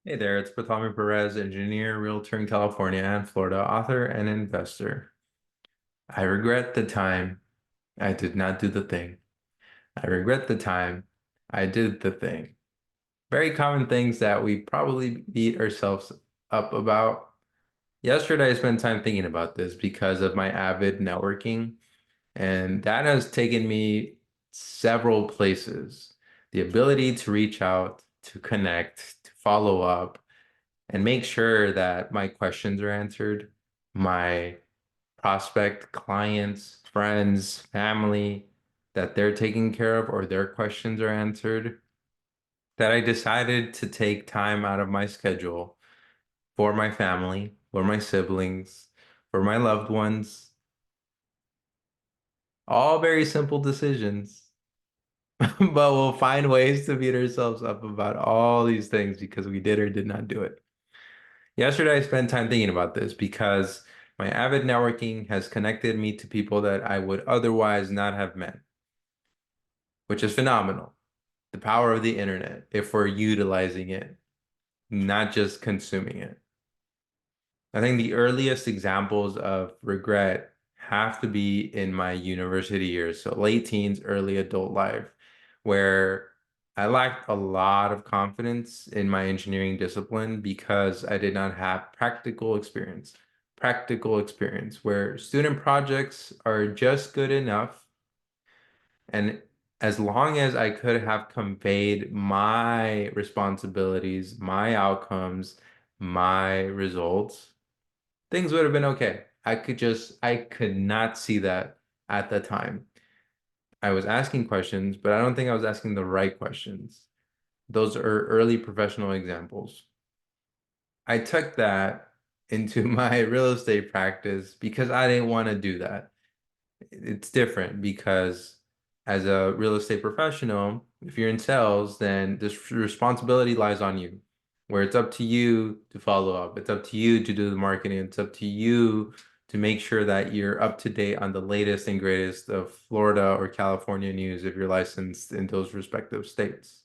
Hey there, it's Bartholomew Perez, engineer, realtor in California and Florida, author and investor. I regret the time I did not do the thing. I regret the time I did the thing. Very common things that we probably beat ourselves up about. Yesterday, I spent time thinking about this because of my avid networking, and that has taken me several places. The ability to reach out, to connect, to follow up and make sure that my questions are answered, my prospect clients, friends, family, that they're taken care of or their questions are answered, that I decided to take time out of my schedule for my family, for my siblings, for my loved ones. All very simple decisions, but we'll find ways to beat ourselves up about all these things because we did or did not do it. Yesterday, I spent time thinking about this because my avid networking has connected me to people that I would otherwise not have met, which is phenomenal. The power of the internet, if we're utilizing it, not just consuming it. I think the earliest examples of regret have to be in my university years, so late teens, early adult life, where I lacked a lot of confidence in my engineering discipline because I did not have practical experience. Practical experience where student projects are just good enough. And as long as I could have conveyed my responsibilities, my outcomes, my results, things would have been okay. I could not see that at the time. I was asking questions, but I don't think I was asking the right questions. Those are early professional examples. I took that into my real estate practice because I didn't want to do that. It's different because as a real estate professional, if you're in sales, then this responsibility lies on you, where it's up to you to follow up. It's up to you to do the marketing. It's up to you to make sure that you're up to date on the latest and greatest of Florida or California news if you're licensed in those respective states.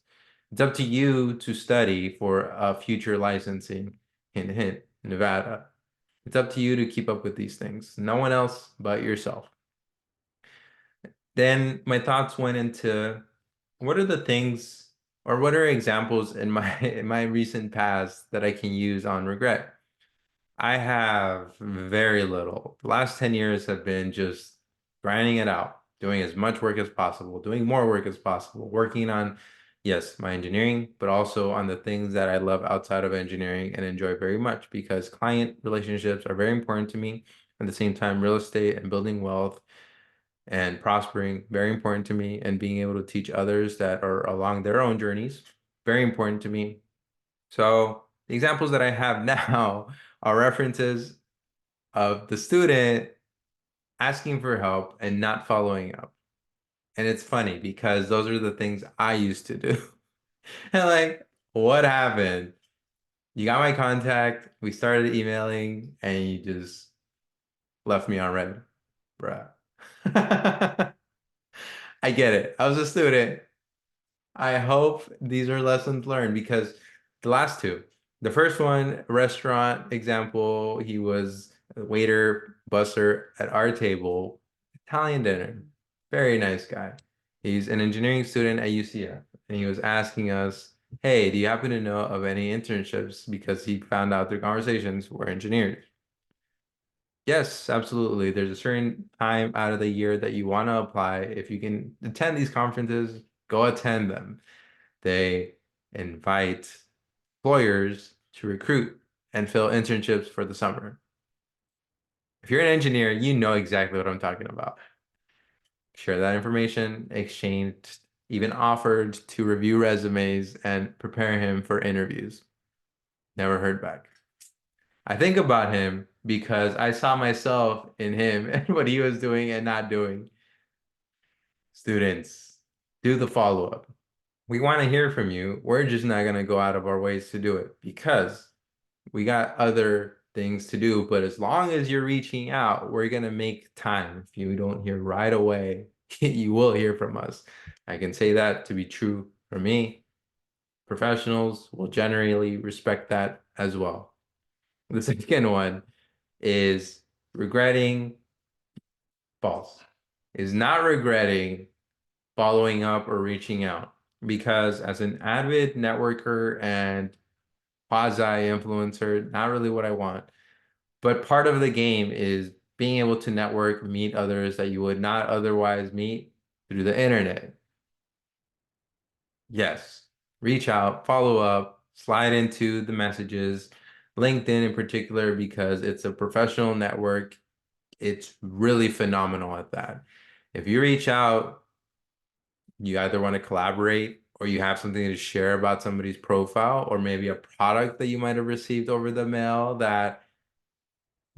It's up to you to study for a future licensing, hint, hint, Nevada. It's up to you to keep up with these things. No one else but yourself. Then my thoughts went into what are the things or what are examples in my in my recent past that I can use on regret? I have very little. The last 10 years have been just grinding it out, doing as much work as possible, doing more work as possible, working on, yes, my engineering, but also on the things that I love outside of engineering and enjoy very much because client relationships are very important to me. At the same time, real estate and building wealth and prospering, very important to me, and being able to teach others that are along their own journeys, very important to me. So the examples that I have now are references of the student asking for help and not following up. And it's funny because those are the things I used to do. And like, what happened? You got my contact, we started emailing, and you just left me on red, bruh. I get it. I was a student. I hope these are lessons learned because the last two, the first one, restaurant example, he was a waiter, busser at our table, Italian dinner. Very nice guy. He's an engineering student at UCF, and he was asking us, "Hey, do you happen to know of any internships?" Because he found out through conversations we're engineers. Yes, absolutely. There's a certain time out of the year that you want to apply. If you can attend these conferences, go attend them. They invite employers to recruit and fill internships for the summer. If you're an engineer, you know exactly what I'm talking about. Share that information, exchanged, even offered to review resumes and prepare him for interviews. Never heard back. I think about him because I saw myself in him and what he was doing and not doing. Students, do the follow-up. We want to hear from you. We're just not going to go out of our ways to do it because we got other things to do. But as long as you're reaching out, we're going to make time. If you don't hear right away, you will hear from us. I can say that to be true for me. Professionals will generally respect that as well. The second one is regretting false, is not regretting following up or reaching out. Because as an avid networker and quasi influencer, not really what I want. But part of the game is being able to network, meet others that you would not otherwise meet through the internet. Yes, reach out, follow up, slide into the messages, LinkedIn in particular, because it's a professional network. It's really phenomenal at that. If you reach out, you either want to collaborate or you have something to share about somebody's profile or maybe a product that you might have received over the mail that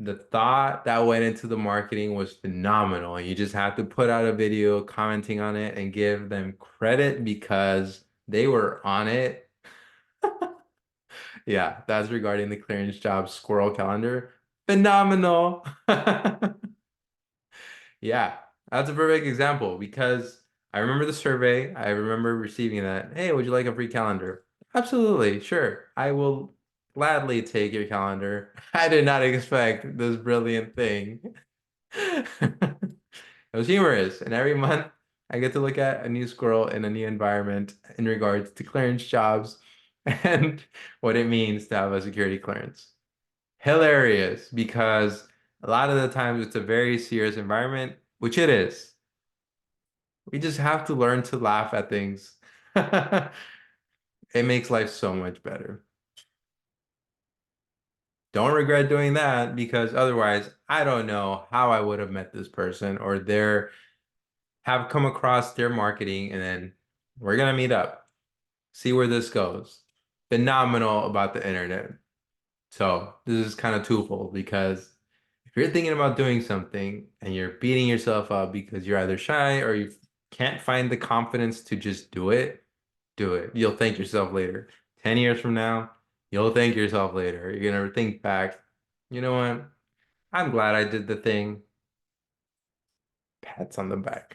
the thought that went into the marketing was phenomenal. And you just have to put out a video commenting on it and give them credit because they were on it. Yeah, that's regarding the clearance job squirrel calendar. Phenomenal. Yeah, that's a perfect example because I remember the survey. I remember receiving that. Hey, would you like a free calendar? Absolutely, sure. I will gladly take your calendar. I did not expect this brilliant thing. It was humorous, and every month I get to look at a new squirrel in a new environment in regards to clearance jobs and what it means to have a security clearance. Hilarious because a lot of the times it's a very serious environment, which it is. We just have to learn to laugh at things. It makes life so much better. Don't regret doing that because otherwise, I don't know how I would have met this person or have come across their marketing and then we're gonna meet up, see where this goes. Phenomenal about the internet. So this is kind of twofold because if you're thinking about doing something and you're beating yourself up because you're either shy or you can't find the confidence to just do it, do it. You'll thank yourself later. 10 years from now, you'll thank yourself later. You're gonna think back, you know what? I'm glad I did the thing. Pats on the back.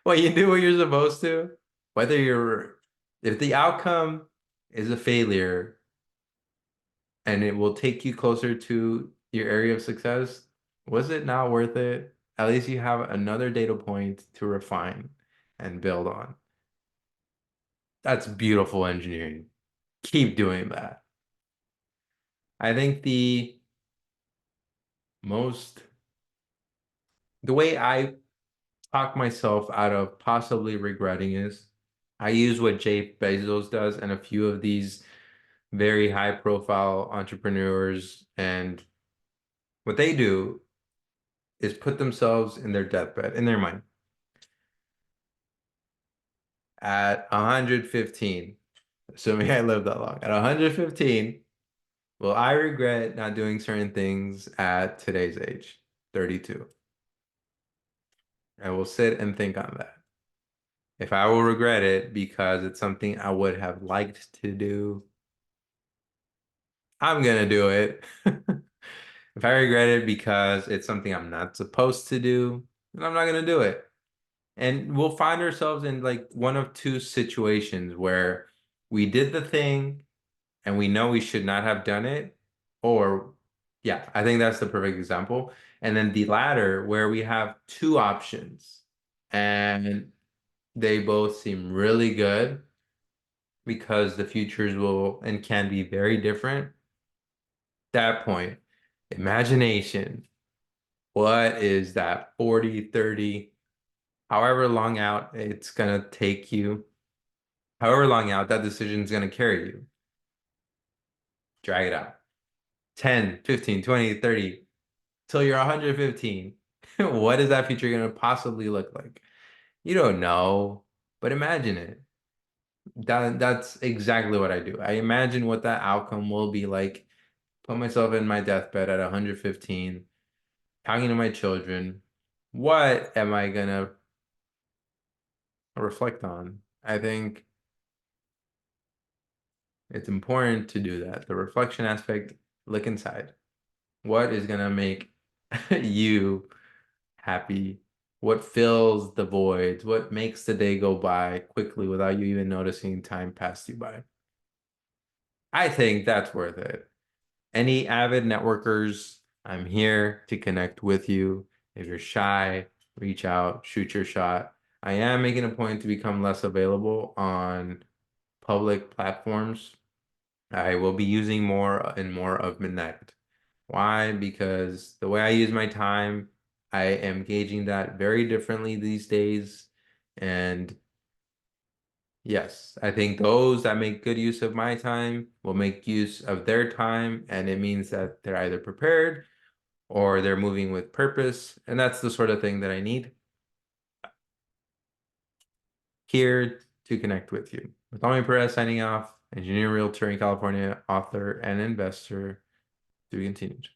Well, you do what you're supposed to. Whether you're, if the outcome is a failure, and it will take you closer to your area of success, was it not worth it? At least you have another data point to refine and build on. That's beautiful engineering. Keep doing that. I think most, the way I talk myself out of possibly regretting is I use what Jeff Bezos does and a few of these very high profile entrepreneurs. And what they do is put themselves in their deathbed, in their mind. At 115, assuming I live that long, at 115, will I regret not doing certain things at today's age, 32? I will sit and think on that. If I will regret it because it's something I would have liked to do, I'm gonna do it. If I regret it because it's something I'm not supposed to do, then I'm not gonna do it. And we'll find ourselves in like one of two situations where we did the thing and we know we should not have done it, or yeah, I think that's the perfect example. And then the latter, where we have two options and they both seem really good because the futures will and can be very different. That point, imagination. What is that 40, 30, however long out it's gonna take you, however long out that decision is gonna carry you. Drag it out. 10, 15, 20, 30, till you're 115. What is that future going to possibly look like? You don't know, but imagine it. That's exactly what I do. I imagine what that outcome will be like. Put myself in my deathbed at 115, talking to my children. What am I gonna reflect on? I think it's important to do that. The reflection aspect, look inside. What is gonna make you happy What fills the voids? What makes the day go by quickly without you even noticing time pass you by? I think that's worth it. Any avid networkers, I'm here to connect with you. If you're shy, reach out, shoot your shot. I am making a point to become less available on public platforms. I will be using more and more of Minnect. Why? Because the way I use my time, I am gauging that very differently these days. And yes, I think those that make good use of my time will make use of their time, and it means that they're either prepared or they're moving with purpose, and that's the sort of thing that I need here to connect with you. With Tommy Perez signing off, engineer, realtor in California, author, and investor. To be continued.